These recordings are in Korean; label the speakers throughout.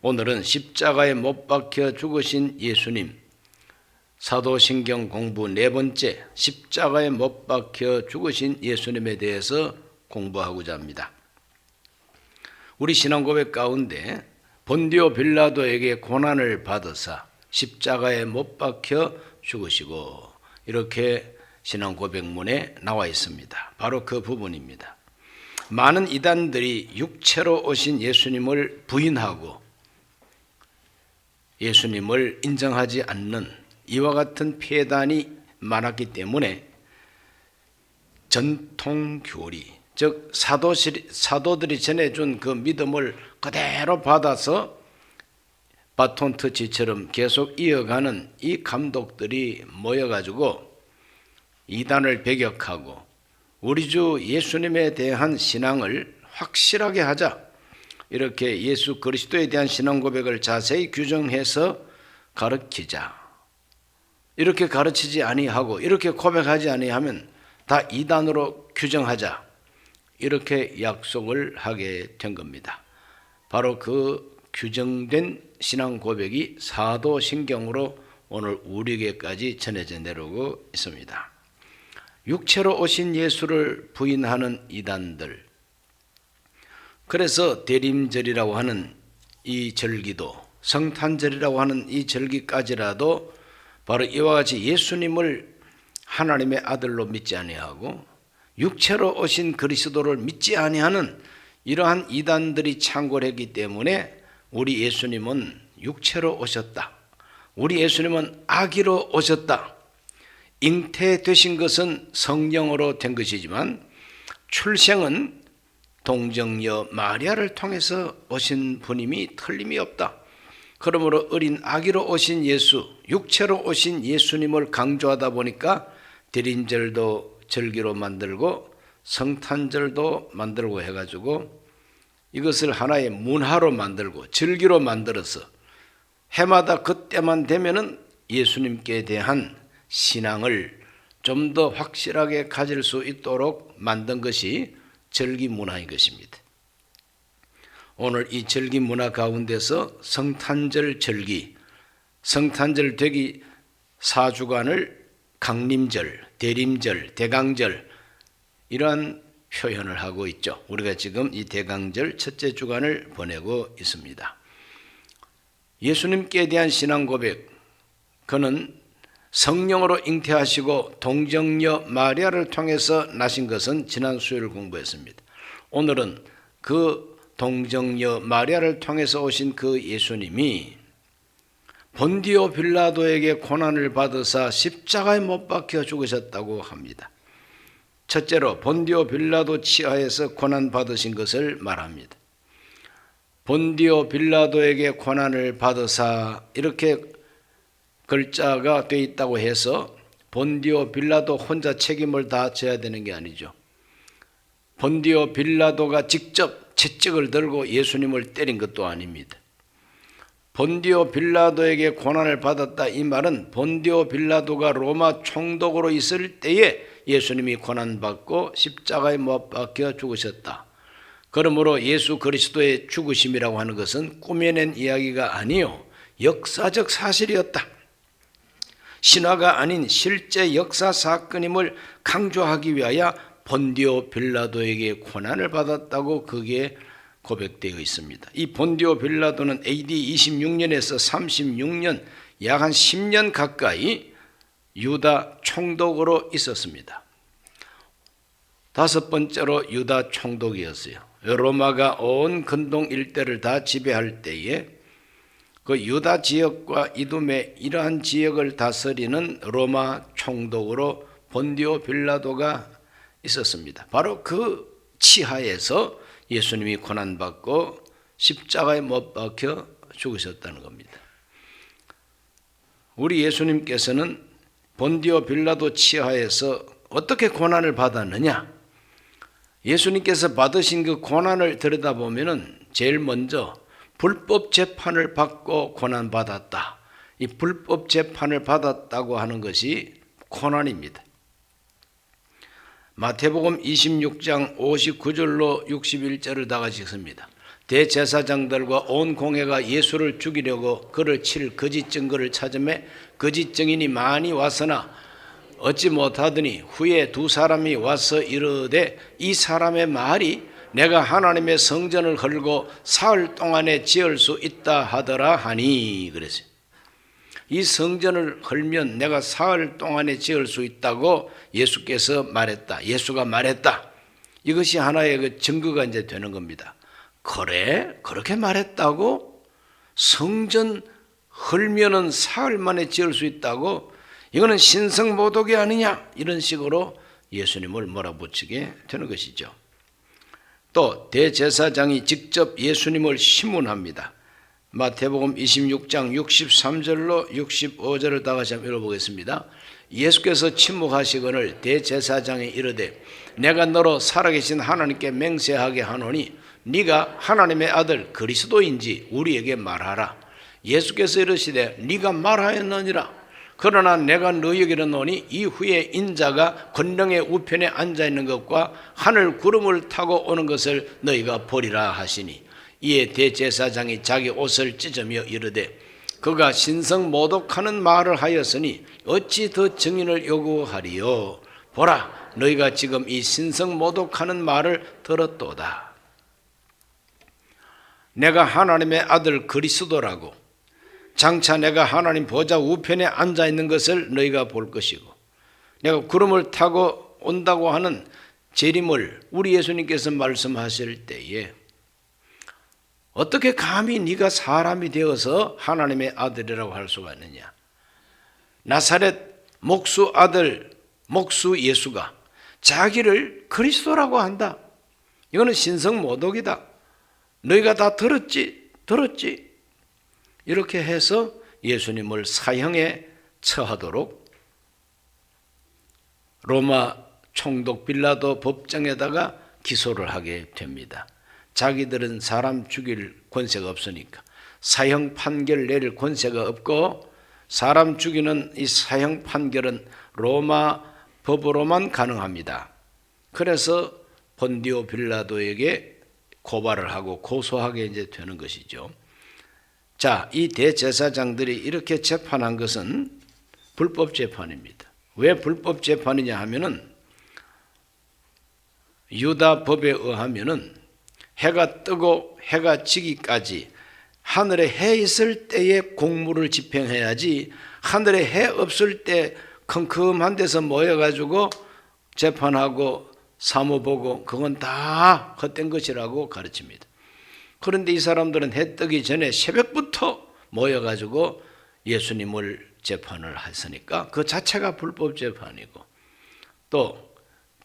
Speaker 1: 오늘은 십자가에 못 박혀 죽으신 예수님, 사도신경 공부 네 번째, 십자가에 못 박혀 죽으신 예수님에 대해서 공부하고자 합니다. 우리 신앙 고백 가운데 본디오 빌라도에게 고난을 받으사 십자가에 못 박혀 죽으시고, 이렇게 신앙 고백문에 나와 있습니다. 바로 그 부분입니다. 많은 이단들이 육체로 오신 예수님을 부인하고 예수님을 인정하지 않는 이와 같은 폐단이 많았기 때문에 전통교리, 즉 사도들이 전해준 그 믿음을 그대로 받아서 바톤 터치처럼 계속 이어가는 이 감독들이 모여가지고 이단을 배격하고 우리 주 예수님에 대한 신앙을 확실하게 하자, 이렇게 예수 그리스도에 대한 신앙 고백을 자세히 규정해서 가르치자, 이렇게 가르치지 아니하고 이렇게 고백하지 아니하면 다 이단으로 규정하자, 이렇게 약속을 하게 된 겁니다. 바로 그 규정된 신앙 고백이 사도신경으로 오늘 우리에게까지 전해져 내려오고 있습니다. 육체로 오신 예수를 부인하는 이단들, 그래서 대림절이라고 하는 이 절기도, 성탄절이라고 하는 이 절기까지라도 바로 이와 같이 예수님을 하나님의 아들로 믿지 아니하고 육체로 오신 그리스도를 믿지 아니하는 이러한 이단들이 창궐 했기 때문에 우리 예수님은 육체로 오셨다, 우리 예수님은 아기로 오셨다, 잉태되신 것은 성령으로 된 것이지만 출생은 동정녀 마리아를 통해서 오신 분임이 틀림이 없다. 그러므로 어린 아기로 오신 예수, 육체로 오신 예수님을 강조하다 보니까 대림절도 절기로 만들고 성탄절도 만들고 해가지고 이것을 하나의 문화로 만들고 절기로 만들어서 해마다 그때만 되면은 예수님께 대한 신앙을 좀 더 확실하게 가질 수 있도록 만든 것이 절기 문화인 것입니다. 오늘 이 절기 문화 가운데서 성탄절 절기, 성탄절 되기 4주간을 강림절, 대림절, 대강절, 이러한 표현을 하고 있죠. 우리가 지금 이 대강절 첫째 주간을 보내고 있습니다. 예수님께 대한 신앙 고백, 그는 성령으로 잉태하시고 동정녀 마리아를 통해서 나신 것은 지난 수요일 공부했습니다. 오늘은 그 동정녀 마리아를 통해서 오신 그 예수님이 본디오 빌라도에게 고난을 받으사 십자가에 못 박혀 죽으셨다고 합니다. 첫째로 본디오 빌라도 치하에서 고난 받으신 것을 말합니다. 본디오 빌라도에게 고난을 받으사, 이렇게 글자가 되어 있다고 해서 본디오 빌라도 혼자 책임을 다 져야 되는 게 아니죠. 본디오 빌라도가 직접 채찍을 들고 예수님을 때린 것도 아닙니다. 본디오 빌라도에게 고난을 받았다, 이 말은 본디오 빌라도가 로마 총독으로 있을 때에 예수님이 고난받고 십자가에 못 박혀 죽으셨다. 그러므로 예수 그리스도의 죽으심이라고 하는 것은 꾸며낸 이야기가 아니요, 역사적 사실이었다. 신화가 아닌 실제 역사 사건임을 강조하기 위하여 본디오 빌라도에게 고난을 받았다고 그게 고백되어 있습니다. 이 본디오 빌라도는 AD 26년에서 36년, 약 한 10년 가까이 유다 총독으로 있었습니다. 다섯 번째로 유다 총독이었어요. 로마가 온 근동 일대를 다 지배할 때에 그 유다 지역과 이두메, 이러한 지역을 다스리는 로마 총독으로 본디오 빌라도가 있었습니다. 바로 그 치하에서 예수님이 고난받고 십자가에 못 박혀 죽으셨다는 겁니다. 우리 예수님께서는 본디오 빌라도 치하에서 어떻게 고난을 받았느냐? 예수님께서 받으신 그 고난을 들여다보면 제일 먼저 불법 재판을 받고 고난받았다. 이 불법 재판을 받았다고 하는 것이 고난입니다. 마태복음 26장 59절로 61절을 다 같이 읽습니다. 대제사장들과 온 공회가 예수를 죽이려고 그를 칠 거짓 증거를 찾음에 거짓 증인이 많이 왔으나 얻지 못하더니 후에 두 사람이 와서 이르되 이 사람의 말이 내가 하나님의 성전을 헐고 사흘 동안에 지을 수 있다 하더라 하니 그랬어요. 이 성전을 헐면 내가 사흘 동안에 지을 수 있다고 예수께서 말했다. 예수가 말했다. 이것이 하나의 그 증거가 이제 되는 겁니다. 그래? 그렇게 말했다고? 성전 헐면은 사흘 만에 지을 수 있다고? 이거는 신성모독이 아니냐? 이런 식으로 예수님을 몰아붙이게 되는 것이죠. 또 대제사장이 직접 예수님을 심문합니다. 마태복음 26장 63절로 65절을 다 같이 한번 읽어보겠습니다. 예수께서 침묵하시거늘 대제사장이 이르되 내가 너로 살아계신 하나님께 맹세하게 하노니 네가 하나님의 아들 그리스도인지 우리에게 말하라. 예수께서 이르시되 네가 말하였느니라. 그러나 내가 너희에게 이르노니 이후에 인자가 권능의 우편에 앉아있는 것과 하늘 구름을 타고 오는 것을 너희가 보리라 하시니 이에 대제사장이 자기 옷을 찢으며 이르되 그가 신성모독하는 말을 하였으니 어찌 더 증인을 요구하리요. 보라 너희가 지금 이 신성모독하는 말을 들었도다. 내가 하나님의 아들 그리스도라고 장차 내가 하나님 보좌 우편에 앉아있는 것을 너희가 볼 것이고 내가 구름을 타고 온다고 하는 재림을 우리 예수님께서 말씀하실 때에 어떻게 감히 네가 사람이 되어서 하나님의 아들이라고 할 수가 있느냐. 나사렛 목수 아들 목수 예수가 자기를 그리스도라고 한다. 이거는 신성모독이다. 너희가 다 들었지. 이렇게 해서 예수님을 사형에 처하도록 로마 총독 빌라도 법정에다가 기소를 하게 됩니다. 자기들은 사람 죽일 권세가 없으니까 사형 판결 내릴 권세가 없고 사람 죽이는 이 사형 판결은 로마 법으로만 가능합니다. 그래서 본디오 빌라도에게 고발을 하고 고소하게 이제 되는 것이죠. 자, 이 대제사장들이 이렇게 재판한 것은 불법 재판입니다. 왜 불법 재판이냐 하면은 유다 법에 의하면은 해가 뜨고 해가 지기까지 하늘에 해 있을 때에 공무를 집행해야지 하늘에 해 없을 때 컴컴한 데서 모여가지고 재판하고 사모보고 그건 다 헛된 것이라고 가르칩니다. 그런데 이 사람들은 해 뜨기 전에 새벽부터 모여가지고 예수님을 재판을 했으니까 그 자체가 불법 재판이고 또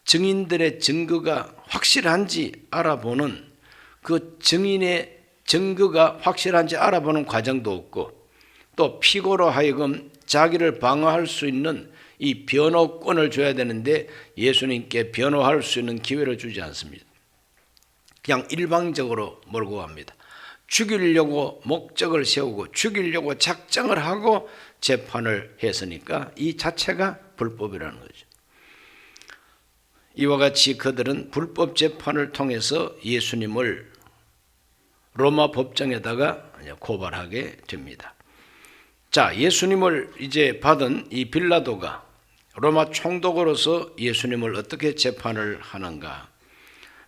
Speaker 1: 증인들의 증거가 확실한지 알아보는 그 증인의 증거가 확실한지 알아보는 과정도 없고 또 피고로 하여금 자기를 방어할 수 있는 이 변호권을 줘야 되는데 예수님께 변호할 수 있는 기회를 주지 않습니다. 그냥 일방적으로 몰고 갑니다. 죽이려고 목적을 세우고 죽이려고 작정을 하고 재판을 했으니까 이 자체가 불법이라는 거죠. 이와 같이 그들은 불법 재판을 통해서 예수님을 로마 법정에다가 고발하게 됩니다. 자, 예수님을 이제 받은 이 빌라도가 로마 총독으로서 예수님을 어떻게 재판을 하는가.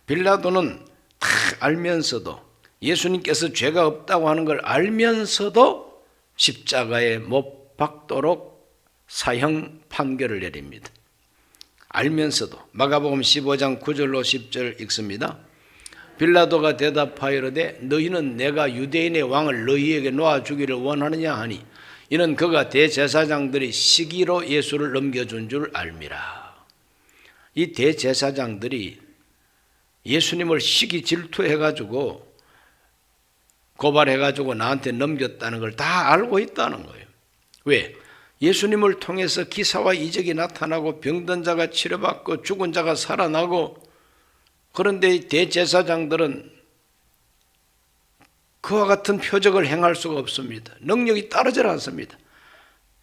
Speaker 1: 빌라도는 다 알면서도 예수님께서 죄가 없다고 하는 걸 알면서도 십자가에 못 박도록 사형 판결을 내립니다. 알면서도 마가복음 15장 9절로 10절 읽습니다. 빌라도가 대답하여 이르되 너희는 내가 유대인의 왕을 너희에게 놓아주기를 원하느냐 하니 이는 그가 대제사장들이 시기로 예수를 넘겨준 줄 알미라. 이 대제사장들이 예수님을 시기 질투해가지고 고발해가지고 나한테 넘겼다는 걸 다 알고 있다는 거예요. 왜? 예수님을 통해서 기사와 이적이 나타나고 병든 자가 치료받고 죽은 자가 살아나고 그런데 대제사장들은 그와 같은 표적을 행할 수가 없습니다. 능력이 따르질 않습니다.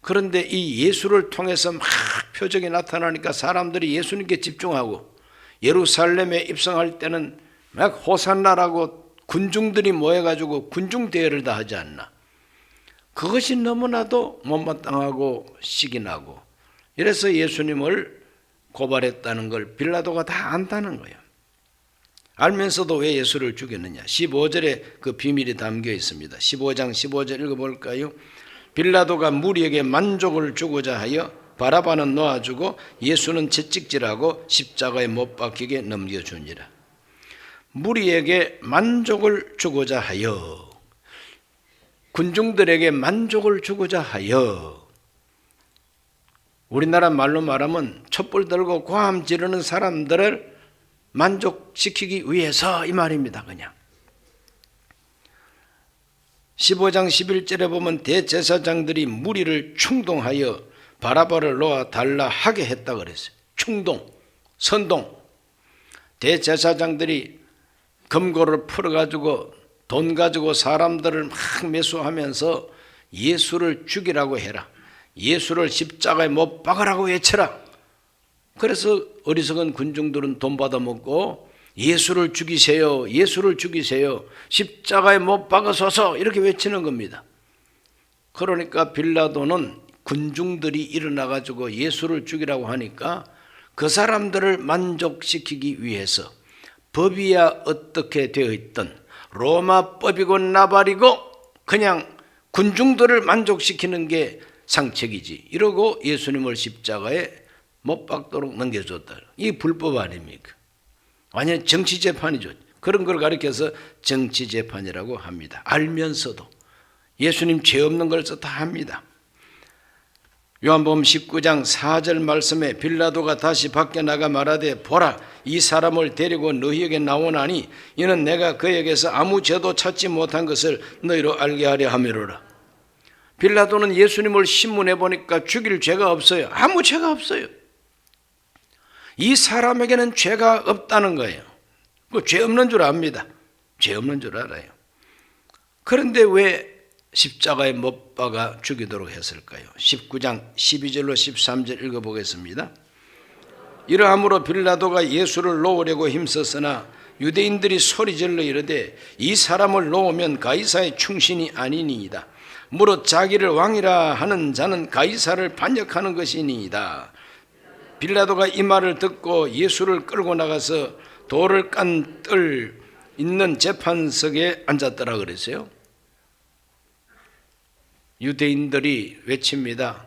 Speaker 1: 그런데 이 예수를 통해서 막 표적이 나타나니까 사람들이 예수님께 집중하고 예루살렘에 입성할 때는 막 호산나라고 군중들이 모여가지고 군중 대회를 다 하지 않나. 그것이 너무나도 못마땅하고 시기 나고, 이래서 예수님을 고발했다는 걸 빌라도가 다 안다는 거예요. 알면서도 왜 예수를 죽였느냐. 15절에 그 비밀이 담겨 있습니다. 15장 15절 읽어볼까요? 빌라도가 무리에게 만족을 주고자 하여 바라바는 놓아주고 예수는 채찍질하고 십자가에 못 박히게 넘겨주니라. 무리에게 만족을 주고자 하여, 군중들에게 만족을 주고자 하여, 우리나라 말로 말하면 촛불 들고 고함 지르는 사람들을 만족시키기 위해서, 이 말입니다. 그냥 15장 11절에 보면 대제사장들이 무리를 충동하여 바라바를 놓아 달라 하게 했다 그랬어요. 충동, 선동. 대제사장들이 금고를 풀어가지고 돈 가지고 사람들을 막 매수하면서 예수를 죽이라고 해라, 예수를 십자가에 못 박으라고 외쳐라. 그래서 어리석은 군중들은 돈 받아먹고 예수를 죽이세요, 예수를 죽이세요, 십자가에 못 박으소서, 이렇게 외치는 겁니다. 그러니까 빌라도는 군중들이 일어나가지고 예수를 죽이라고 하니까 그 사람들을 만족시키기 위해서 법이야 어떻게 되어 있던 로마 법이고 나발이고 그냥 군중들을 만족시키는 게 상책이지, 이러고 예수님을 십자가에 못 박도록 넘겨줬다. 이게 불법 아닙니까? 완전 정치재판이죠. 그런 걸 가리켜서 정치재판이라고 합니다. 알면서도 예수님 죄 없는 걸 다 합니다. 요한복음 19장 4절 말씀에 빌라도가 다시 밖에 나가 말하되 보라, 이 사람을 데리고 너희에게 나오나니 이는 내가 그에게서 아무 죄도 찾지 못한 것을 너희로 알게 하려 함이로라. 빌라도는 예수님을 신문해 보니까 죽일 죄가 없어요. 아무 죄가 없어요. 이 사람에게는 죄가 없다는 거예요. 죄 없는 줄 압니다. 죄 없는 줄 알아요. 그런데 왜 십자가에 못 박아 죽이도록 했을까요? 19장 12절로 13절 읽어보겠습니다. 이러함으로 빌라도가 예수를 놓으려고 힘썼으나 유대인들이 소리질러 이르되 이 사람을 놓으면 가이사의 충신이 아니니이다. 무릇 자기를 왕이라 하는 자는 가이사를 반역하는 것이니이다. 빌라도가 이 말을 듣고 예수를 끌고 나가서 돌을 깐 뜰 있는 재판석에 앉았더라 그랬어요. 유대인들이 외칩니다.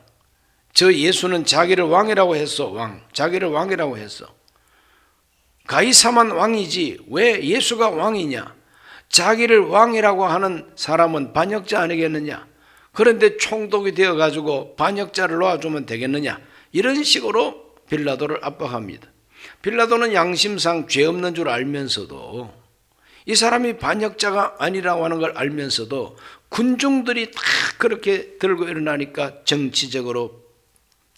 Speaker 1: 저 예수는 자기를 왕이라고 했어. 자기를 왕이라고 했어. 가이사만 왕이지 왜 예수가 왕이냐? 자기를 왕이라고 하는 사람은 반역자 아니겠느냐? 그런데 총독이 되어가지고 반역자를 놓아주면 되겠느냐? 이런 식으로 빌라도를 압박합니다. 빌라도는 양심상 죄 없는 줄 알면서도, 이 사람이 반역자가 아니라고 하는 걸 알면서도 군중들이 다 그렇게 들고 일어나니까 정치적으로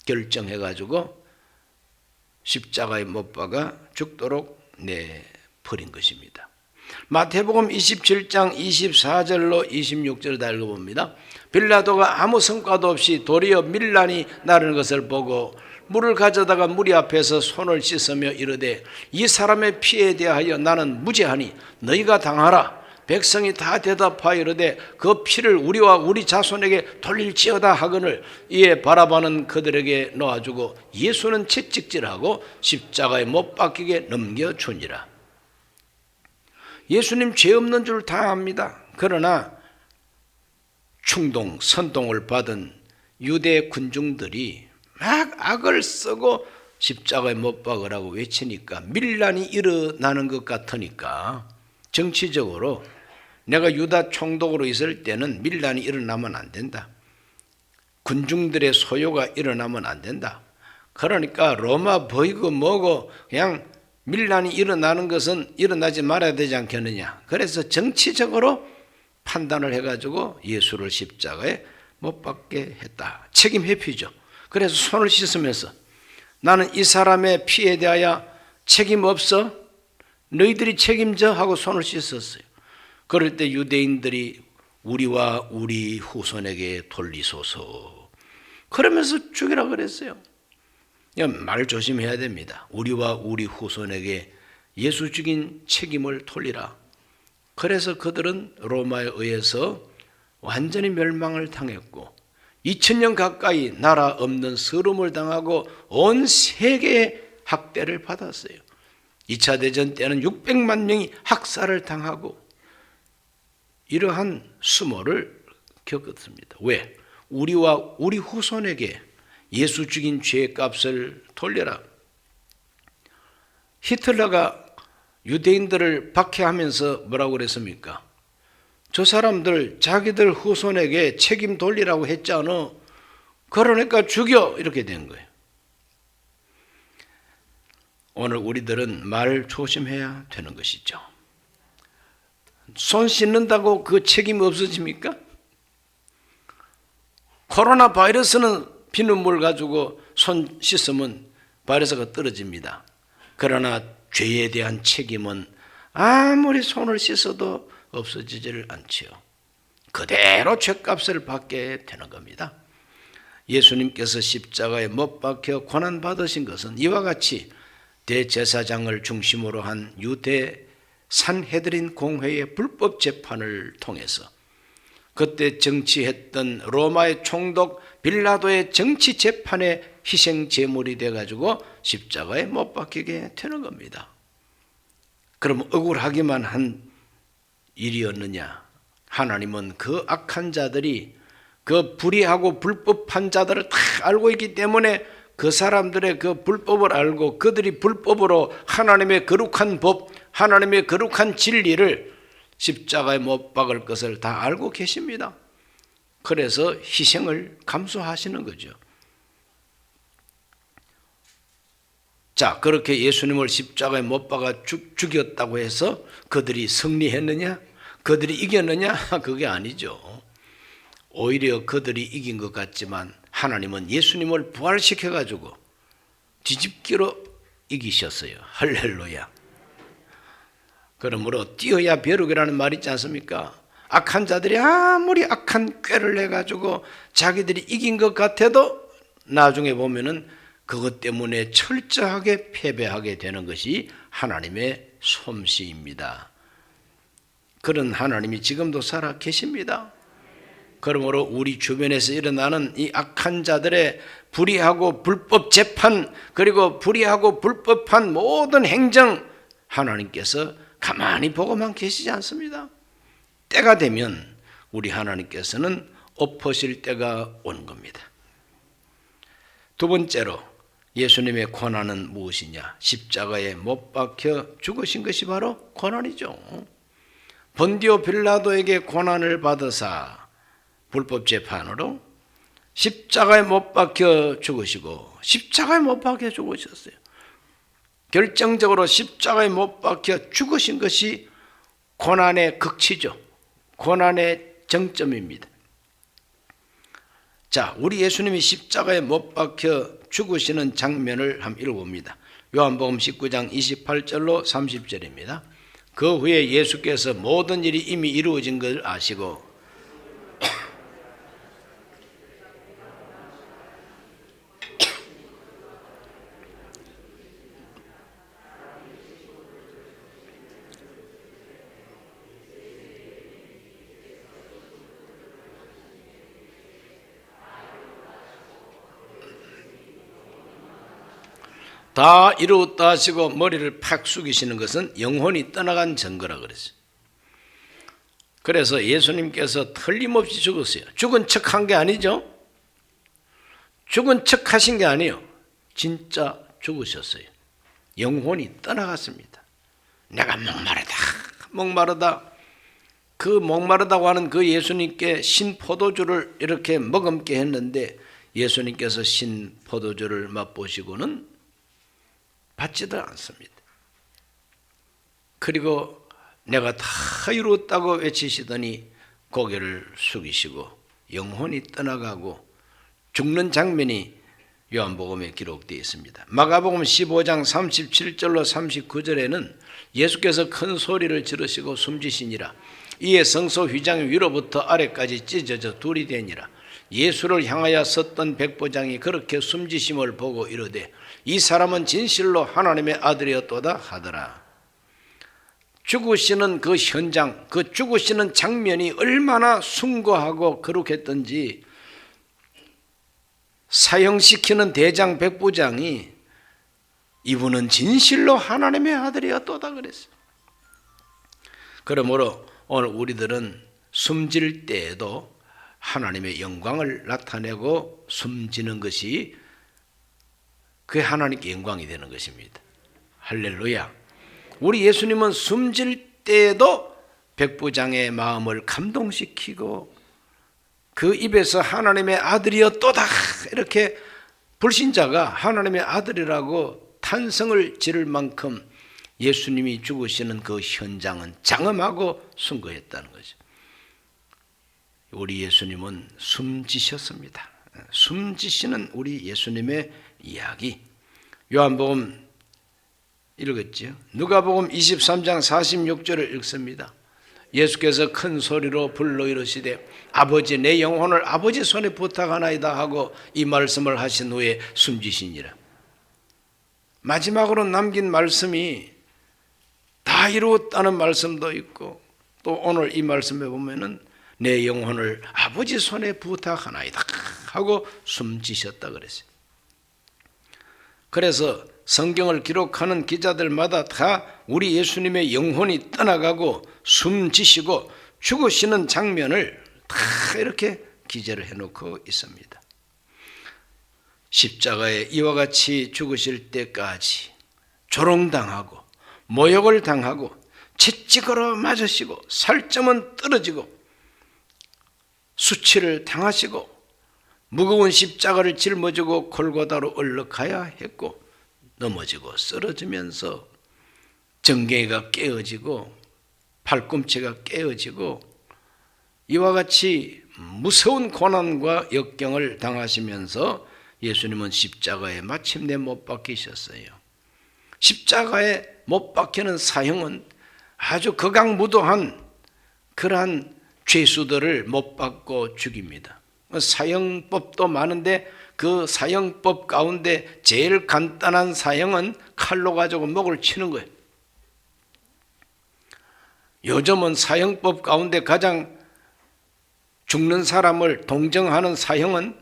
Speaker 1: 결정해가지고 십자가에 못 박아 죽도록 내버린 것입니다. 마태복음 27장 24절로 26절을 다 읽어봅니다. 빌라도가 아무 성과도 없이 도리어 밀란이 나르는 것을 보고 물을 가져다가 무리 앞에서 손을 씻으며 이르되 이 사람의 피에 대하여 나는 무죄하니 너희가 당하라. 백성이 다 대답하여 이르되 그 피를 우리와 우리 자손에게 돌릴지어다 하거늘 이에 바라바는 그들에게 놓아주고 예수는 채찍질하고 십자가에 못 박히게 넘겨주니라. 예수님 죄 없는 줄 다 압니다. 그러나 충동, 선동을 받은 유대 군중들이 막 악을 쓰고 십자가에 못 박으라고 외치니까 밀란이 일어나는 것 같으니까 정치적으로 내가 유다 총독으로 있을 때는 밀란이 일어나면 안 된다. 군중들의 소요가 일어나면 안 된다. 그러니까 로마 보이고 뭐고 그냥 밀란이 일어나는 것은 일어나지 말아야 되지 않겠느냐. 그래서 정치적으로 판단을 해가지고 예수를 십자가에 못 박게 했다. 책임 회피죠. 그래서 손을 씻으면서 나는 이 사람의 피에 대하여 책임 없어? 너희들이 책임져? 하고 손을 씻었어요. 그럴 때 유대인들이 우리와 우리 후손에게 돌리소서 그러면서 죽이라고 그랬어요. 말 조심해야 됩니다. 우리와 우리 후손에게 예수 죽인 책임을 돌리라. 그래서 그들은 로마에 의해서 완전히 멸망을 당했고 2000년 가까이 나라 없는 서름을 당하고 온 세계에 학대를 받았어요. 2차 대전 때는 600만 명이 학살을 당하고 이러한 수모를 겪었습니다. 왜? 우리와 우리 후손에게 예수 죽인 죄의 값을 돌려라. 히틀러가 유대인들을 박해하면서 뭐라고 그랬습니까? 저 사람들 자기들 후손에게 책임 돌리라고 했잖아. 그러니까 죽여. 이렇게 된 거예요. 오늘 우리들은 말 조심해야 되는 것이죠. 손 씻는다고 그 책임이 없어집니까? 코로나 바이러스는 비눗물 가지고 손 씻으면 바이러스가 떨어집니다. 그러나 죄에 대한 책임은 아무리 손을 씻어도 없어지지를 않지요. 그대로 죄값을 받게 되는 겁니다. 예수님께서 십자가에 못 박혀 고난받으신 것은 이와 같이 대제사장을 중심으로 한 유대 산헤드린 공회의 불법 재판을 통해서 그때 정치했던 로마의 총독 빌라도의 정치 재판의 희생 제물이 돼가지고 십자가에 못 박히게 되는 겁니다. 그럼 억울하기만 한 일이었느냐? 하나님은 그 악한 자들이 그 불의하고 불법한 자들을 다 알고 있기 때문에 그 사람들의 그 불법을 알고 그들이 불법으로 하나님의 거룩한 법, 하나님의 거룩한 진리를 십자가에 못 박을 것을 다 알고 계십니다. 그래서 희생을 감수하시는 거죠. 자, 그렇게 예수님을 십자가에 못 박아 죽였다고 해서 그들이 승리했느냐? 그들이 이겼느냐? 그게 아니죠. 오히려 그들이 이긴 것 같지만 하나님은 예수님을 부활시켜가지고 뒤집기로 이기셨어요. 할렐루야. 그러므로 뛰어야 벼룩이라는 말이 있지 않습니까? 악한 자들이 아무리 악한 꾀를 내가지고 자기들이 이긴 것 같아도 나중에 보면은 그것 때문에 철저하게 패배하게 되는 것이 하나님의 솜씨입니다. 그런 하나님이 지금도 살아 계십니다. 그러므로 우리 주변에서 일어나는 이 악한 자들의 불의하고 불법 재판 그리고 불의하고 불법한 모든 행정 하나님께서 가만히 보고만 계시지 않습니다. 때가 되면 우리 하나님께서는 엎으실 때가 온 겁니다. 두 번째로 예수님의 고난은 무엇이냐? 십자가에 못 박혀 죽으신 것이 바로 고난이죠. 본디오 빌라도에게 고난을 받으사 불법 재판으로 십자가에 못 박혀 죽으시고 십자가에 못 박혀 죽으셨어요. 결정적으로 십자가에 못 박혀 죽으신 것이 고난의 극치죠. 고난의 정점입니다. 자, 우리 예수님이 십자가에 못 박혀 죽으시는 장면을 한번 읽어봅니다. 요한복음 19장 28절로 30절입니다. 그 후에 예수께서 모든 일이 이미 이루어진 것을 아시고 다 이루었다 하시고 머리를 팍 숙이시는 것은 영혼이 떠나간 증거라 그랬어요. 그래서 예수님께서 틀림없이 죽었어요. 죽은 척한 게 아니죠. 죽은 척 하신 게 아니에요. 진짜 죽으셨어요. 영혼이 떠나갔습니다. 내가 목마르다. 그 목마르다고 하는 그 예수님께 신포도주를 이렇게 머금게 했는데 예수님께서 신포도주를 맛보시고는 받지도 않습니다. 그리고 내가 다 이루었다고 외치시더니 고개를 숙이시고 영혼이 떠나가고 죽는 장면이 요한복음에 기록되어 있습니다. 마가복음 15장 37절로 39절에는 예수께서 큰 소리를 지르시고 숨지시니라. 이에 성소 휘장 위로부터 아래까지 찢어져 둘이 되니라. 예수를 향하여 섰던 백부장이 그렇게 숨지심을 보고 이르되 이 사람은 진실로 하나님의 아들이었도다 하더라. 죽으시는 그 현장, 그 죽으시는 장면이 얼마나 숭고하고 거룩했던지 사형시키는 대장 백부장이 이분은 진실로 하나님의 아들이었도다 그랬어요. 그러므로 오늘 우리들은 숨질 때에도 하나님의 영광을 나타내고 숨지는 것이 그게 하나님께 영광이 되는 것입니다. 할렐루야. 우리 예수님은 숨질 때에도 백부장의 마음을 감동시키고 그 입에서 하나님의 아들이었도다 이렇게 불신자가 하나님의 아들이라고 탄성을 지를 만큼 예수님이 죽으시는 그 현장은 장엄하고 숭고했다는 거죠. 우리 예수님은 숨지셨습니다. 숨지시는 우리 예수님의 이야기. 요한복음 읽었죠. 누가복음 23장 46절을 읽습니다. 예수께서 큰 소리로 불러 이르시되 아버지 내 영혼을 아버지 손에 부탁하나이다 하고 이 말씀을 하신 후에 숨지시니라. 마지막으로 남긴 말씀이 다 이루었다는 말씀도 있고 또 오늘 이 말씀에 보면은 내 영혼을 아버지 손에 부탁하나이다 하고 숨지셨다 그랬어요. 그래서 성경을 기록하는 기자들마다 다 우리 예수님의 영혼이 떠나가고 숨지시고 죽으시는 장면을 다 이렇게 기재를 해놓고 있습니다. 십자가에 이와 같이 죽으실 때까지 조롱당하고 모욕을 당하고 채찍으로 맞으시고 살점은 떨어지고 수치를 당하시고 무거운 십자가를 짊어지고 골고다로 올라가야 했고 넘어지고 쓰러지면서 정갱이가 깨어지고 팔꿈치가 깨어지고 이와 같이 무서운 고난과 역경을 당하시면서 예수님은 십자가에 마침내 못 박히셨어요. 십자가에 못 박히는 사형은 아주 극악무도한 그러한 죄수들을 못 박고 죽입니다. 사형법도 많은데 그 사형법 가운데 제일 간단한 사형은 칼로 가지고 목을 치는 거예요. 요즘은 사형법 가운데 가장 죽는 사람을 동정하는 사형은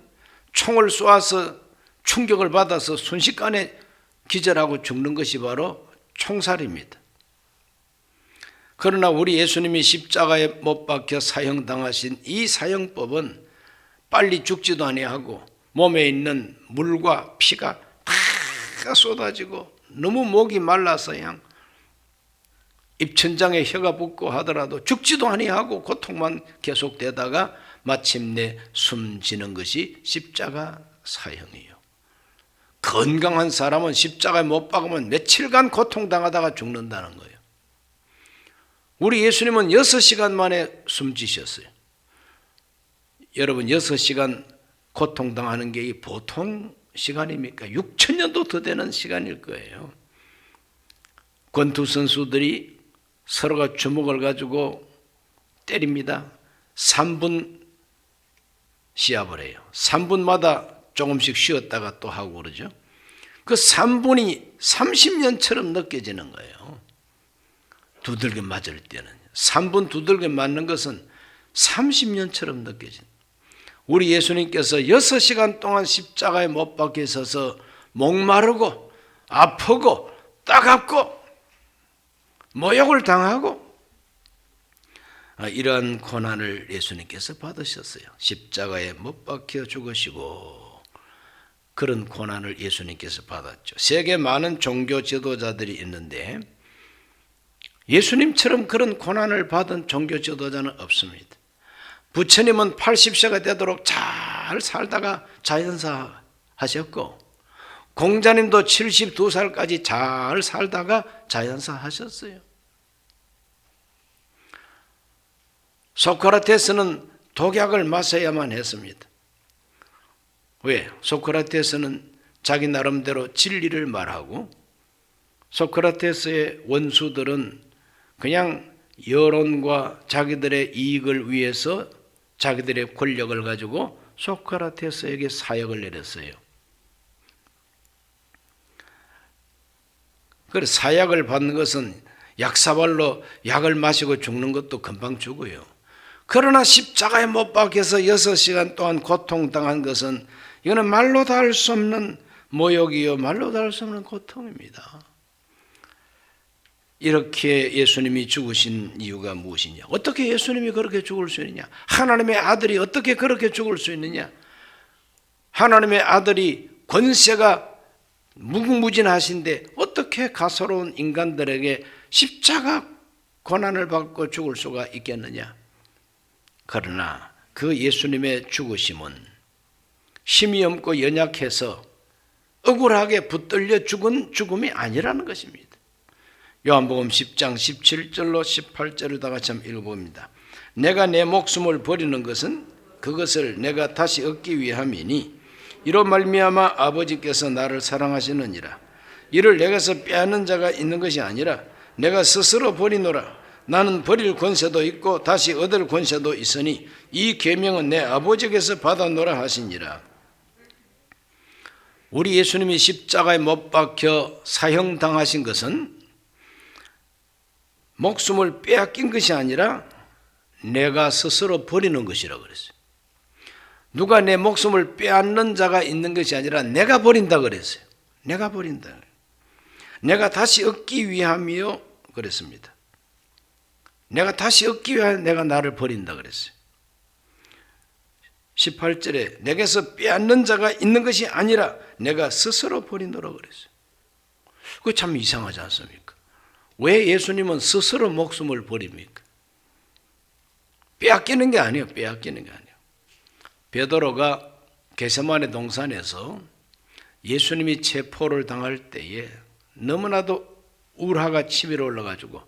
Speaker 1: 총을 쏘아서 충격을 받아서 순식간에 기절하고 죽는 것이 바로 총살입니다. 그러나 우리 예수님이 십자가에 못 박혀 사형당하신 이 사형법은 빨리 죽지도 아니하고 몸에 있는 물과 피가 다 쏟아지고 너무 목이 말라서 그냥 입천장에 혀가 붙고 하더라도 죽지도 아니하고 고통만 계속되다가 마침내 숨지는 것이 십자가 사형이에요. 건강한 사람은 십자가에 못 박으면 며칠간 고통당하다가 죽는다는 거예요. 우리 예수님은 6시간 만에 숨지셨어요. 여러분 6시간 고통당하는 게 보통 시간입니까? 6,000년도 더 되는 시간일 거예요. 권투 선수들이 서로가 주먹을 가지고 때립니다. 3분 시합을 해요. 3분마다 조금씩 쉬었다가 또 하고 그러죠. 그 3분이 30년처럼 느껴지는 거예요. 두들겨 맞을 때는 3분 두들겨 맞는 것은 30년처럼 느껴진다. 우리 예수님께서 6시간 동안 십자가에 못 박혀 서서 목마르고 아프고 따갑고 모욕을 당하고 이러한 고난을 예수님께서 받으셨어요. 십자가에 못 박혀 죽으시고 그런 고난을 예수님께서 받았죠. 세계 많은 종교 지도자들이 있는데 예수님처럼 그런 고난을 받은 종교 지도자는 없습니다. 부처님은 80세가 되도록 잘 살다가 자연사 하셨고 공자님도 72살까지 잘 살다가 자연사 하셨어요. 소크라테스는 독약을 마셔야만 했습니다. 왜? 소크라테스는 자기 나름대로 진리를 말하고 소크라테스의 원수들은 그냥 여론과 자기들의 이익을 위해서 자기들의 권력을 가지고 소크라테스에게 사역을 내렸어요. 그래서 사약을 받는 것은 약사발로 약을 마시고 죽는 것도 금방 죽어요. 그러나 십자가에 못 박혀서 6시간 동안 고통당한 것은 이거는 말로 다 할 수 없는 모욕이요, 말로 다 할 수 없는 고통입니다. 이렇게 예수님이 죽으신 이유가 무엇이냐? 어떻게 예수님이 그렇게 죽을 수 있느냐? 하나님의 아들이 어떻게 그렇게 죽을 수 있느냐? 하나님의 아들이 권세가 무궁무진하신데 어떻게 가소로운 인간들에게 십자가 고난을 받고 죽을 수가 있겠느냐? 그러나 그 예수님의 죽으심은 힘이 없고 연약해서 억울하게 붙들려 죽은 죽음이 아니라는 것입니다. 요한복음 10장 17절로 18절을 다 같이 한번 읽어봅니다. 내가 내 목숨을 버리는 것은 그것을 내가 다시 얻기 위함이니 이로 말미암아 아버지께서 나를 사랑하시느니라. 이를 내게서 빼앗는 자가 있는 것이 아니라 내가 스스로 버리노라. 나는 버릴 권세도 있고 다시 얻을 권세도 있으니 이 계명은 내 아버지께서 받아노라 하시니라. 우리 예수님이 십자가에 못 박혀 사형당하신 것은 목숨을 빼앗긴 것이 아니라 내가 스스로 버리는 것이라고 그랬어요. 누가 내 목숨을 빼앗는 자가 있는 것이 아니라 내가 버린다 그랬어요. 내가 버린다. 내가 다시 얻기 위함이요 그랬습니다. 내가 다시 얻기 위하여 내가 나를 버린다 그랬어요. 18절에 내게서 빼앗는 자가 있는 것이 아니라 내가 스스로 버리노라 그랬어요. 그거 참 이상하지 않습니까? 왜 예수님은 스스로 목숨을 버립니까? 빼앗기는 게 아니에요. 빼앗기는 게 아니에요. 베드로가 겟세마네 동산에서 예수님이 체포를 당할 때에 너무나도 우라가 치밀어 올라가지고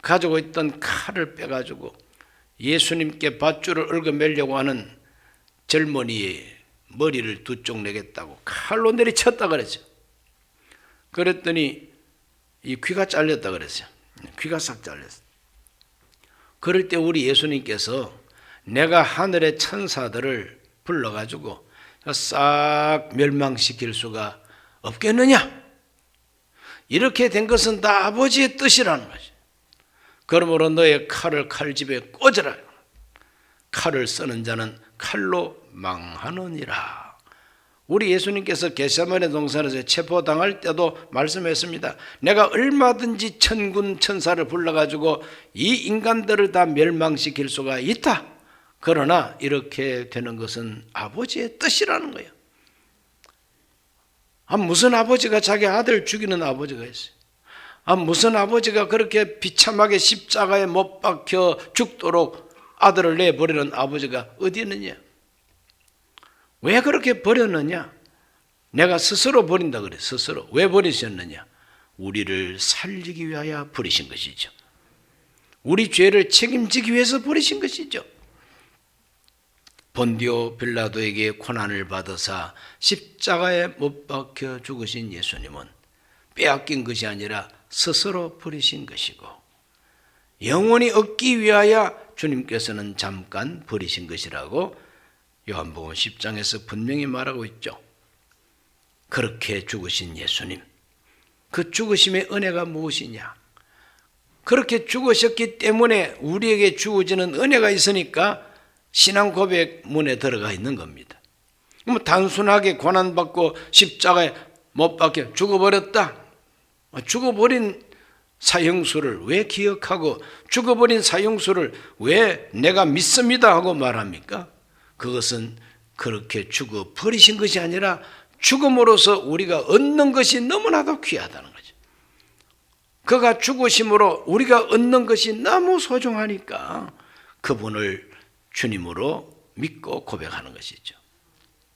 Speaker 1: 가지고 있던 칼을 빼가지고 예수님께 밧줄을 얽어매려고 하는 젊은이의 머리를 두 쪽 내겠다고 칼로 내리쳤다 그랬죠. 그랬더니 이 귀가 잘렸다 그랬어요. 귀가 싹 잘렸어요. 그럴 때 우리 예수님께서 내가 하늘의 천사들을 불러가지고 싹 멸망시킬 수가 없겠느냐? 이렇게 된 것은 다 아버지의 뜻이라는 거죠. 그러므로 너의 칼을 칼집에 꽂으라. 칼을 쓰는 자는 칼로 망하느니라. 우리 예수님께서 겟세마네 동산에서 체포당할 때도 말씀했습니다. 내가 얼마든지 천군 천사를 불러가지고 이 인간들을 다 멸망시킬 수가 있다. 그러나 이렇게 되는 것은 아버지의 뜻이라는 거예요. 무슨 아버지가 자기 아들 죽이는 아버지가 있어요? 무슨 아버지가 그렇게 비참하게 십자가에 못 박혀 죽도록 아들을 내버리는 아버지가 어디 있느냐? 왜 그렇게 버렸느냐? 내가 스스로 버린다 그래. 스스로. 왜 버리셨느냐? 우리를 살리기 위하여 버리신 것이죠. 우리 죄를 책임지기 위해서 버리신 것이죠. 본디오 빌라도에게 고난을 받으사 십자가에 못 박혀 죽으신 예수님은 빼앗긴 것이 아니라 스스로 버리신 것이고 영원히 얻기 위하여 주님께서는 잠깐 버리신 것이라고 요한복음 10장에서 분명히 말하고 있죠. 그렇게 죽으신 예수님, 그 죽으심의 은혜가 무엇이냐? 그렇게 죽으셨기 때문에 우리에게 주어지는 은혜가 있으니까 신앙 고백문에 들어가 있는 겁니다. 그럼 단순하게 고난받고 십자가에 못 박혀 죽어버렸다. 죽어버린 사형수를 왜 기억하고 죽어버린 사형수를 왜 내가 믿습니다 하고 말합니까? 그것은 그렇게 죽어버리신 것이 아니라 죽음으로써 우리가 얻는 것이 너무나도 귀하다는 거죠. 그가 죽으심으로 우리가 얻는 것이 너무 소중하니까 그분을 주님으로 믿고 고백하는 것이죠.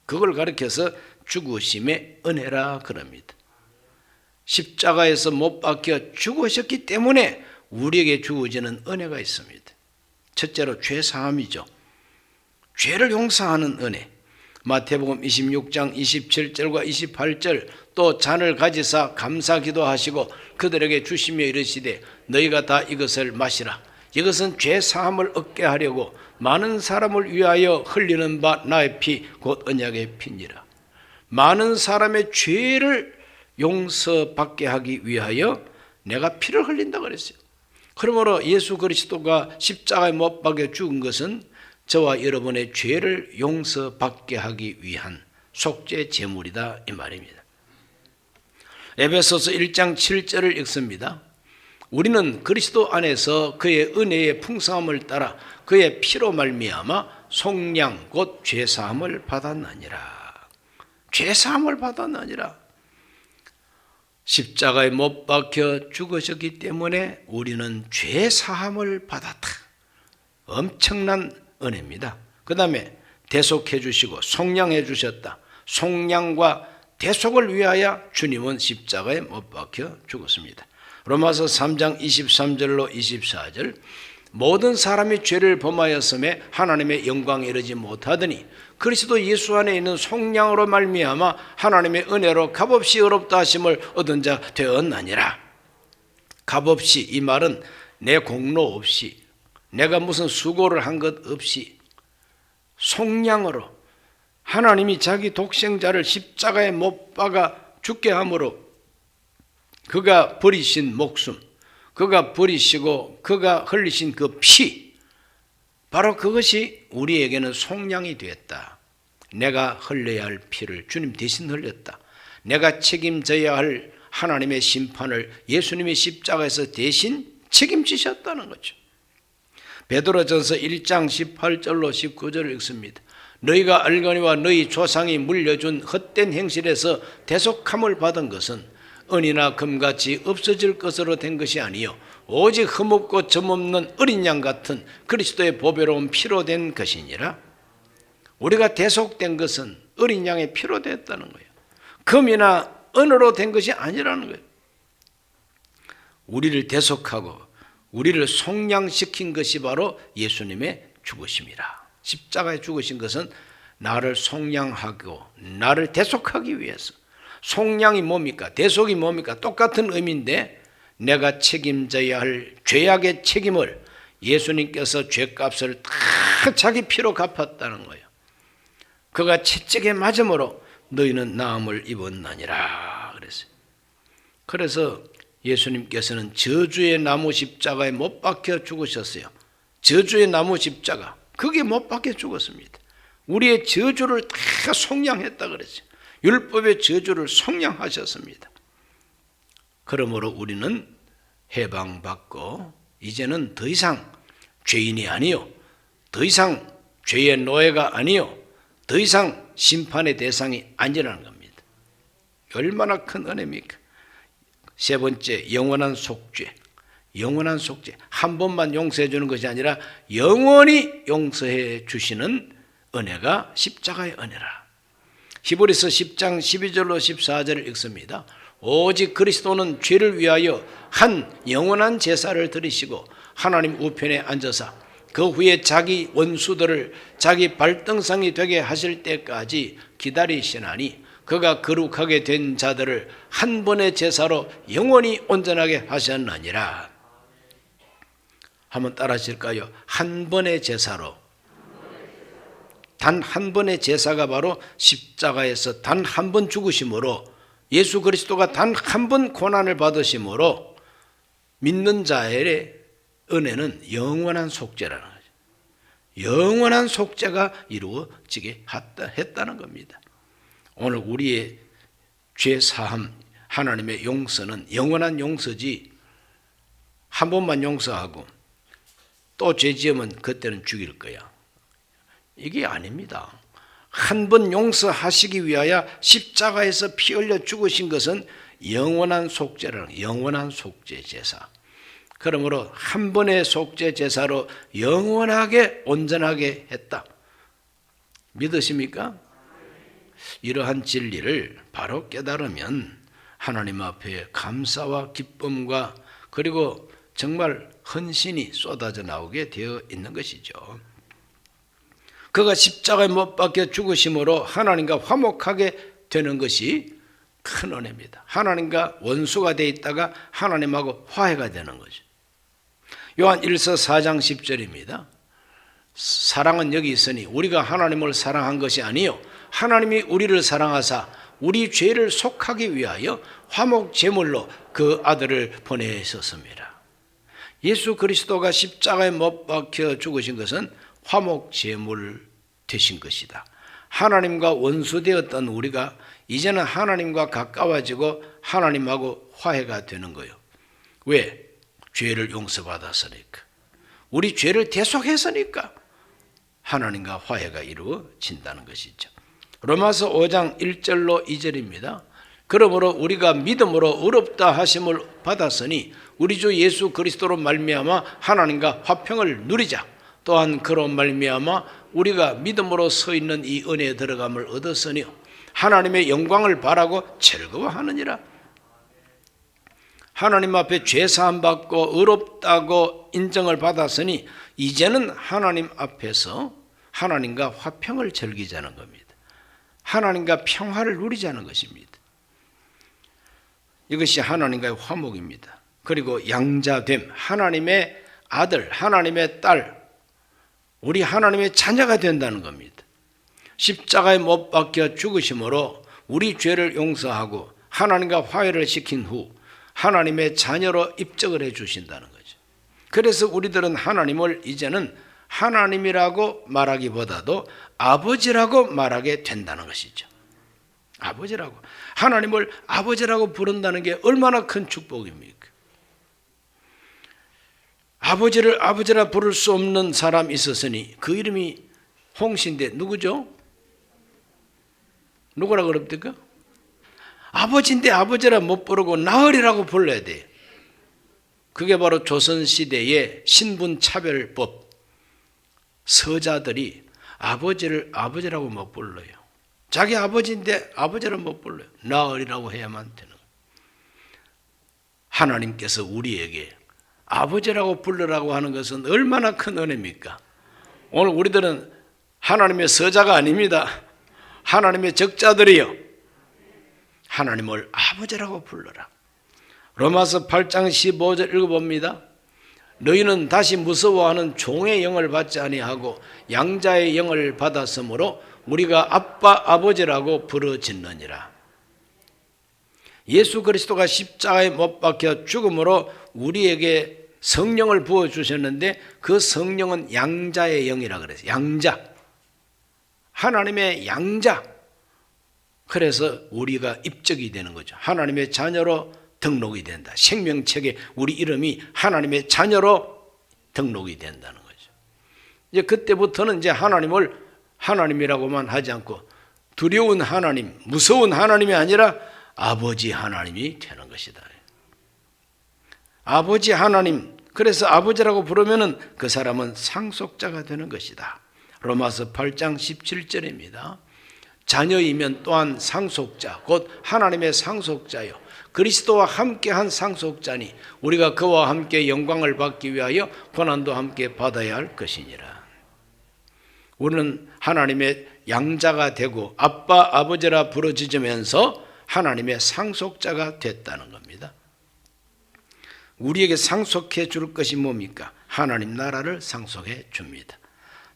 Speaker 1: 그걸 가리켜서 죽으심의 은혜라 그럽니다. 십자가에서 못 박혀 죽으셨기 때문에 우리에게 주어지는 은혜가 있습니다. 첫째로 죄사함이죠. 죄를 용서하는 은혜. 마태복음 26장 27절과 28절 또 잔을 가지사 감사 기도하시고 그들에게 주시며 이르시되 너희가 다 이것을 마시라. 이것은 죄사함을 얻게 하려고 많은 사람을 위하여 흘리는 바 나의 피 곧 언약의 피니라. 많은 사람의 죄를 용서받게 하기 위하여 내가 피를 흘린다 그랬어요. 그러므로 예수 그리스도가 십자가에 못 박혀 죽은 것은 저와 여러분의 죄를 용서받게 하기 위한 속죄 제물이다 이 말입니다. 에베소서 1장 7절을 읽습니다. 우리는 그리스도 안에서 그의 은혜의 풍성함을 따라 그의 피로 말미암아 속량 곧 죄사함을 받았느니라. 죄사함을 받았느니라. 십자가에 못 박혀 죽으셨기 때문에 우리는 죄사함을 받았다. 엄청난 은혜입니다. 그 다음에 대속해 주시고 속량해 주셨다. 속량과 대속을 위하여 주님은 십자가에 못 박혀 죽었습니다. 로마서 3장 23절로 24절 모든 사람이 죄를 범하였음에 하나님의 영광에 이르지 못하더니 그리스도 예수 안에 있는 속량으로 말미암아 하나님의 은혜로 값없이 의롭다 하심을 얻은 자 되었나니라. 값없이 이 말은 내 공로 없이 내가 무슨 수고를 한 것 없이 속량으로 하나님이 자기 독생자를 십자가에 못 박아 죽게 함으로 그가 버리신 목숨, 그가 버리시고 그가 흘리신 그 피, 바로 그것이 우리에게는 속량이 되었다. 내가 흘려야 할 피를 주님 대신 흘렸다. 내가 책임져야 할 하나님의 심판을 예수님이 십자가에서 대신 책임지셨다는 거죠. 베드로전서 1장 18절로 19절을 읽습니다. 너희가 알거니와 너희 조상이 물려준 헛된 행실에서 대속함을 받은 것은 은이나 금같이 없어질 것으로 된 것이 아니요 오직 흠없고 점없는 어린 양 같은 그리스도의 보배로운 피로 된 것이니라. 우리가 대속된 것은 어린 양의 피로 됐다는 거예요. 금이나 은으로 된 것이 아니라는 거예요. 우리를 대속하고 우리를 속량시킨 것이 바로 예수님의 죽으심이라. 십자가에 죽으신 것은 나를 속량하고 나를 대속하기 위해서. 속량이 뭡니까? 대속이 뭡니까? 똑같은 의미인데 내가 책임져야 할 죄악의 책임을 예수님께서 죄값을 다 자기 피로 갚았다는 거예요. 그가 채찍에 맞음으로 너희는 나음을 입었나니라 그랬어요. 그래서 예수님께서는 저주의 나무 십자가에 못 박혀 죽으셨어요. 저주의 나무 십자가, 그게 못 박혀 죽었습니다. 우리의 저주를 다 속량했다 그랬어요. 율법의 저주를 속량하셨습니다. 그러므로 우리는 해방받고 이제는 더 이상 죄인이 아니요, 더 이상 죄의 노예가 아니요, 더 이상 심판의 대상이 아니라는 겁니다. 얼마나 큰 은혜입니까? 세 번째, 영원한 속죄. 영원한 속죄. 한 번만 용서해 주는 것이 아니라 영원히 용서해 주시는 은혜가 십자가의 은혜라. 히브리서 10장 12절로 14절을 읽습니다. 오직 그리스도는 죄를 위하여 한 영원한 제사를 드리시고 하나님 우편에 앉아서 그 후에 자기 원수들을 자기 발등상이 되게 하실 때까지 기다리시나니 그가 거룩하게 된 자들을 한 번의 제사로 영원히 온전하게 하셨느니라. 한번 따라 하실까요? 한 번의 제사로. 단 한 번의 제사가 바로 십자가에서 단 한 번 죽으심으로 예수 그리스도가 단 한 번 고난을 받으심으로 믿는 자의 은혜는 영원한 속죄라는 거죠. 영원한 속죄가 이루어지게 했다는 겁니다. 오늘 우리의 죄사함, 하나님의 용서는 영원한 용서지 한 번만 용서하고 또 죄 지으면 그때는 죽일 거야. 이게 아닙니다. 한 번 용서하시기 위하여 십자가에서 피 흘려 죽으신 것은 영원한 속죄라는 영원한 속죄 제사. 그러므로 한 번의 속죄 제사로 영원하게 온전하게 했다. 믿으십니까? 이러한 진리를 바로 깨달으면 하나님 앞에 감사와 기쁨과 그리고 정말 헌신이 쏟아져 나오게 되어 있는 것이죠. 그가 십자가에 못 박혀 죽으심으로 하나님과 화목하게 되는 것이 큰 은혜입니다. 하나님과 원수가 되어 있다가 하나님하고 화해가 되는 거죠. 요한 1서 4장 10절입니다. 사랑은 여기 있으니 우리가 하나님을 사랑한 것이 아니요 하나님이 우리를 사랑하사 우리 죄를 속하기 위하여 화목 제물로 그 아들을 보내셨습니다. 예수 그리스도가 십자가에 못 박혀 죽으신 것은 화목 제물 되신 것이다. 하나님과 원수되었던 우리가 이제는 하나님과 가까워지고 하나님하고 화해가 되는 거예요. 왜? 죄를 용서받았으니까. 우리 죄를 대속했으니까 하나님과 화해가 이루어진다는 것이죠. 로마서 5장 1절로 2절입니다. 그러므로 우리가 믿음으로 의롭다 하심을 받았으니 우리 주 예수 그리스도로 말미암아 하나님과 화평을 누리자. 또한 그로 말미암아 우리가 믿음으로 서 있는 이 은혜에 들어감을 얻었으니 하나님의 영광을 바라고 즐거워하느니라. 하나님 앞에 죄 사함 받고 의롭다고 인정을 받았으니 이제는 하나님 앞에서 하나님과 화평을 즐기자는 겁니다. 하나님과 평화를 누리자는 것입니다. 이것이 하나님과의 화목입니다. 그리고 양자됨, 하나님의 아들, 하나님의 딸, 우리 하나님의 자녀가 된다는 겁니다. 십자가에 못 박혀 죽으심으로 우리 죄를 용서하고 하나님과 화해를 시킨 후 하나님의 자녀로 입적을 해 주신다는 거죠. 그래서 우리들은 하나님을 이제는 하나님이라고 말하기보다도 아버지라고 말하게 된다는 것이죠. 아버지라고. 하나님을 아버지라고 부른다는 게 얼마나 큰 축복입니까? 아버지를 아버지라 부를 수 없는 사람이 있었으니 그 이름이 홍씨인데 누구죠? 누구라 그럽니까? 아버지인데 아버지라 못 부르고 나으리라고 불러야 돼. 그게 바로 조선시대의 신분차별법. 서자들이 아버지를 아버지라고 못 불러요. 자기 아버지인데 아버지를 못 불러요. 나으리라고 해야만 되는 거예요. 하나님께서 우리에게 아버지라고 부르라고 하는 것은 얼마나 큰 은혜입니까? 오늘 우리들은 하나님의 서자가 아닙니다. 하나님의 적자들이요. 하나님을 아버지라고 불러라. 로마서 8장 15절 읽어봅니다. 너희는 다시 무서워하는 종의 영을 받지 아니하고 양자의 영을 받았으므로 우리가 아빠 아버지라고 부르짖느니라. 예수 그리스도가 십자가에 못 박혀 죽음으로 우리에게 성령을 부어주셨는데 그 성령은 양자의 영이라 그랬어요. 양자. 하나님의 양자. 그래서 우리가 입적이 되는 거죠. 하나님의 자녀로 등록이 된다. 생명책에 우리 이름이 하나님의 자녀로 등록이 된다는 거죠. 이제 그때부터는 이제 하나님을 하나님이라고만 하지 않고 두려운 하나님, 무서운 하나님이 아니라 아버지 하나님이 되는 것이다. 아버지 하나님, 그래서 아버지라고 부르면은 그 사람은 상속자가 되는 것이다. 로마서 8장 17절입니다. 자녀이면 또한 상속자, 곧 하나님의 상속자요. 그리스도와 함께한 상속자니 우리가 그와 함께 영광을 받기 위하여 고난도 함께 받아야 할 것이니라. 우리는 하나님의 양자가 되고 아빠 아버지라 부르짖으면서 하나님의 상속자가 됐다는 겁니다. 우리에게 상속해 줄 것이 뭡니까? 하나님 나라를 상속해 줍니다.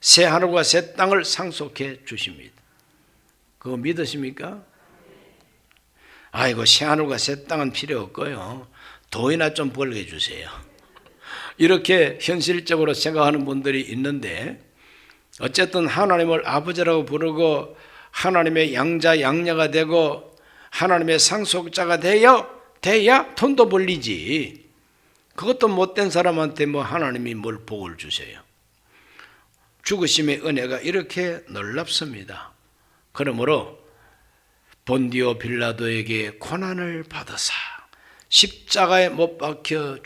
Speaker 1: 새 하늘과 새 땅을 상속해 주십니다. 그거 믿으십니까? 아이고, 새 하늘과 새 땅은 필요 없고요. 돈이나 좀 벌게 주세요. 이렇게 현실적으로 생각하는 분들이 있는데 어쨌든 하나님을 아버지라고 부르고 하나님의 양자 양녀가 되고 하나님의 상속자가 돼야 돈도 벌리지. 그것도 못된 사람한테 뭐 하나님이 뭘 복을 주세요. 죽으심의 은혜가 이렇게 놀랍습니다. 그러므로 본디오 빌라도에게 고난을 받으사 십자가에 못 박혀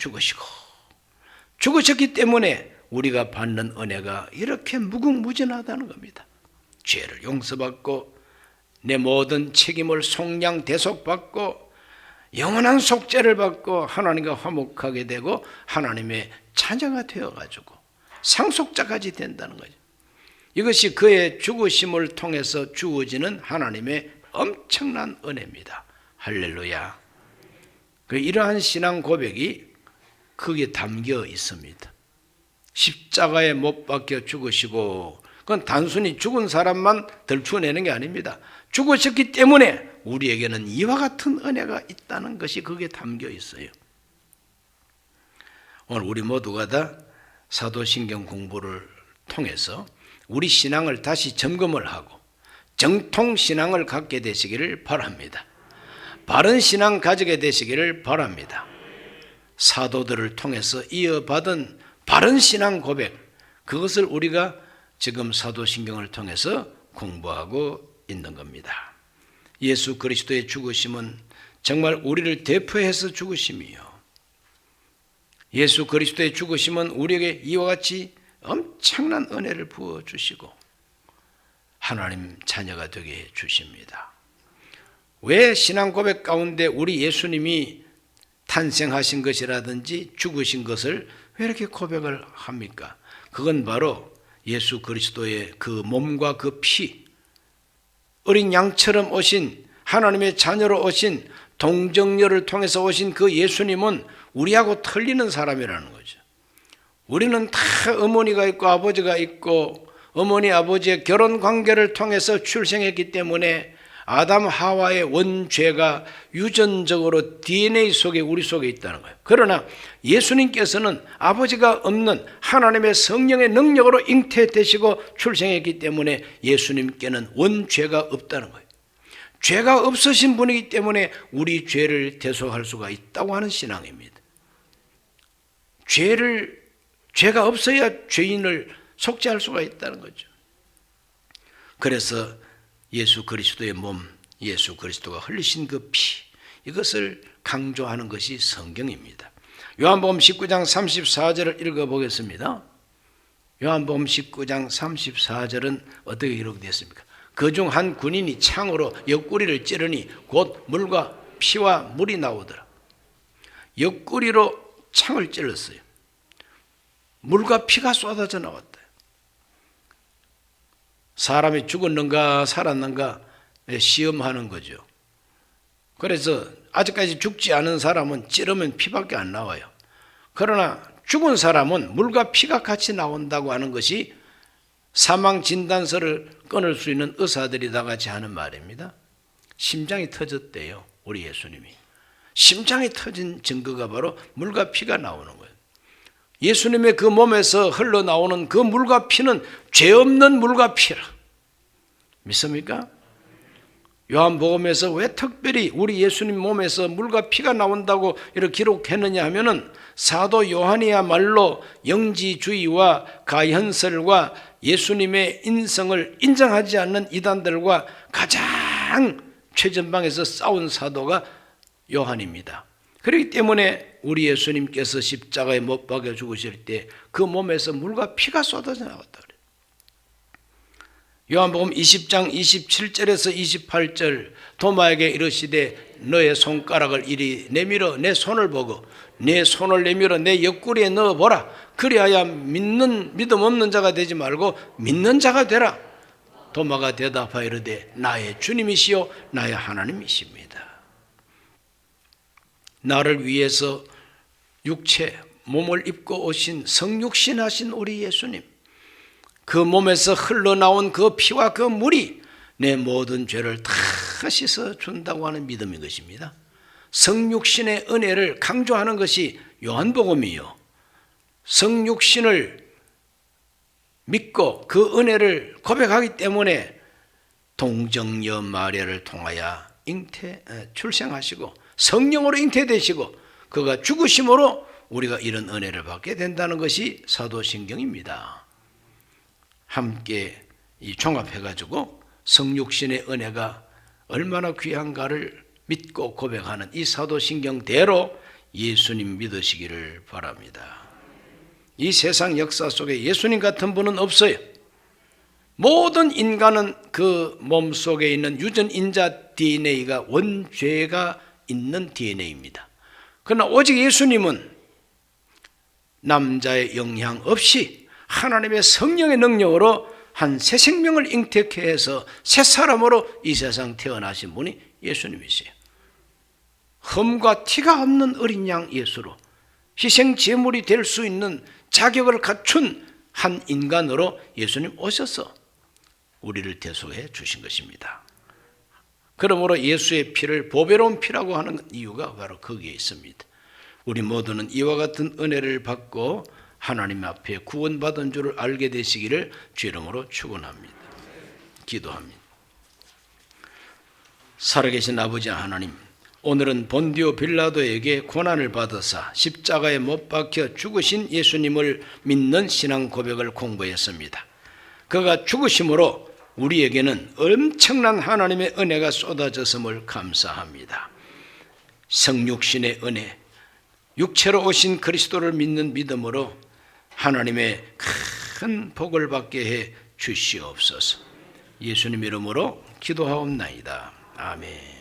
Speaker 1: 죽으셨기 때문에 우리가 받는 은혜가 이렇게 무궁무진하다는 겁니다. 죄를 용서받고 내 모든 책임을 속량 대속받고 영원한 속죄를 받고 하나님과 화목하게 되고 하나님의 자녀가 되어가지고 상속자까지 된다는 거죠. 이것이 그의 죽으심을 통해서 주어지는 하나님의 엄청난 은혜입니다. 할렐루야. 이러한 신앙 고백이 거기에 담겨 있습니다. 십자가에 못 박혀 죽으시고 그건 단순히 죽은 사람만 들추어내는 게 아닙니다. 죽으셨기 때문에 우리에게는 이와 같은 은혜가 있다는 것이 거기에 담겨 있어요. 오늘 우리 모두가 다 사도신경 공부를 통해서 우리 신앙을 다시 점검을 하고 정통신앙을 갖게 되시기를 바랍니다. 바른 신앙 가지게 되시기를 바랍니다. 사도들을 통해서 이어받은 바른 신앙 고백, 그것을 우리가 지금 사도신경을 통해서 공부하고 있는 겁니다. 예수 그리스도의 죽으심은 정말 우리를 대표해서 죽으심이요, 예수 그리스도의 죽으심은 우리에게 이와 같이 엄청난 은혜를 부어주시고 하나님 자녀가 되게 해주십니다. 왜 신앙 고백 가운데 우리 예수님이 탄생하신 것이라든지 죽으신 것을 왜 이렇게 고백을 합니까? 그건 바로 예수 그리스도의 그 몸과 그 피, 어린 양처럼 오신 하나님의 자녀로 오신 동정녀를 통해서 오신 그 예수님은 우리하고 틀리는 사람이라는 거죠. 우리는 다 어머니가 있고 아버지가 있고 어머니 아버지의 결혼 관계를 통해서 출생했기 때문에 아담 하와의 원죄가 유전적으로 DNA 속에 우리 속에 있다는 거예요. 그러나 예수님께서는 아버지가 없는 하나님의 성령의 능력으로 잉태되시고 출생했기 때문에 예수님께는 원죄가 없다는 거예요. 죄가 없으신 분이기 때문에 우리 죄를 대속할 수가 있다고 하는 신앙입니다. 죄가 없어야 죄인을 속죄할 수가 있다는 거죠. 그래서 예수 그리스도의 몸, 예수 그리스도가 흘리신 그 피, 이것을 강조하는 것이 성경입니다. 요한복음 19장 34절을 읽어보겠습니다. 요한복음 19장 34절은 어떻게 기록되었습니까? 그중 한 군인이 창으로 옆구리를 찌르니 곧 물과 피와 물이 나오더라. 옆구리로 창을 찔렀어요. 물과 피가 쏟아져 나왔다. 사람이 죽었는가 살았는가 시험하는 거죠. 그래서 아직까지 죽지 않은 사람은 찌르면 피밖에 안 나와요. 그러나 죽은 사람은 물과 피가 같이 나온다고 하는 것이 사망 진단서를 끊을 수 있는 의사들이 다 같이 하는 말입니다. 심장이 터졌대요, 우리 예수님이. 심장이 터진 증거가 바로 물과 피가 나오는 거예요. 예수님의 그 몸에서 흘러나오는 그 물과 피는 죄 없는 물과 피라. 믿습니까? 요한복음에서 왜 특별히 우리 예수님 몸에서 물과 피가 나온다고 이렇게 기록했느냐 하면은 사도 요한이야말로 영지주의와 가현설과 예수님의 인성을 인정하지 않는 이단들과 가장 최전방에서 싸운 사도가 요한입니다. 그렇기 때문에 우리 예수님께서 십자가에 못 박혀 죽으실 때 그 몸에서 물과 피가 쏟아져 나왔다 그래요. 요한복음 20장 27절에서 28절 도마에게 이르시되 너의 손가락을 이리 내밀어 내 손을 보고 내 손을 내밀어 내 옆구리에 넣어보라. 그리하여 믿음 없는 자가 되지 말고 믿는 자가 되라. 도마가 대답하여 이르되 나의 주님이시요 나의 하나님이십니다. 나를 위해서 육체 몸을 입고 오신 성육신 하신 우리 예수님, 그 몸에서 흘러나온 그 피와 그 물이 내 모든 죄를 다 씻어준다고 하는 믿음인 것입니다. 성육신의 은혜를 강조하는 것이 요한복음이요, 성육신을 믿고 그 은혜를 고백하기 때문에 동정녀 마리아를 통하여 출생하시고 성령으로 잉태되시고 그가 죽으심으로 우리가 이런 은혜를 받게 된다는 것이 사도신경입니다. 함께 종합해가지고 성육신의 은혜가 얼마나 귀한가를 믿고 고백하는 이 사도신경대로 예수님 믿으시기를 바랍니다. 이 세상 역사 속에 예수님 같은 분은 없어요. 모든 인간은 그 몸속에 있는 유전인자 DNA가 원죄가 있는 DNA입니다. 그러나 오직 예수님은 남자의 영향 없이 하나님의 성령의 능력으로 한 새 생명을 잉태케 해서 새 사람으로 이 세상 태어나신 분이 예수님이세요. 흠과 티가 없는 어린 양 예수로 희생 제물이 될 수 있는 자격을 갖춘 한 인간으로 예수님 오셔서 우리를 대속해 주신 것입니다. 그러므로 예수의 피를 보배로운 피라고 하는 이유가 바로 거기에 있습니다. 우리 모두는 이와 같은 은혜를 받고 하나님 앞에 구원받은 줄을 알게 되시기를 주 이름으로 축원합니다. 기도합니다. 살아계신 아버지 하나님, 오늘은 본디오 빌라도에게 고난을 받으사 십자가에 못 박혀 죽으신 예수님을 믿는 신앙 고백을 공부했습니다. 그가 죽으심으로 우리에게는 엄청난 하나님의 은혜가 쏟아졌음을 감사합니다. 성육신의 은혜, 육체로 오신 그리스도를 믿는 믿음으로 하나님의 큰 복을 받게 해 주시옵소서. 예수님 이름으로 기도하옵나이다. 아멘.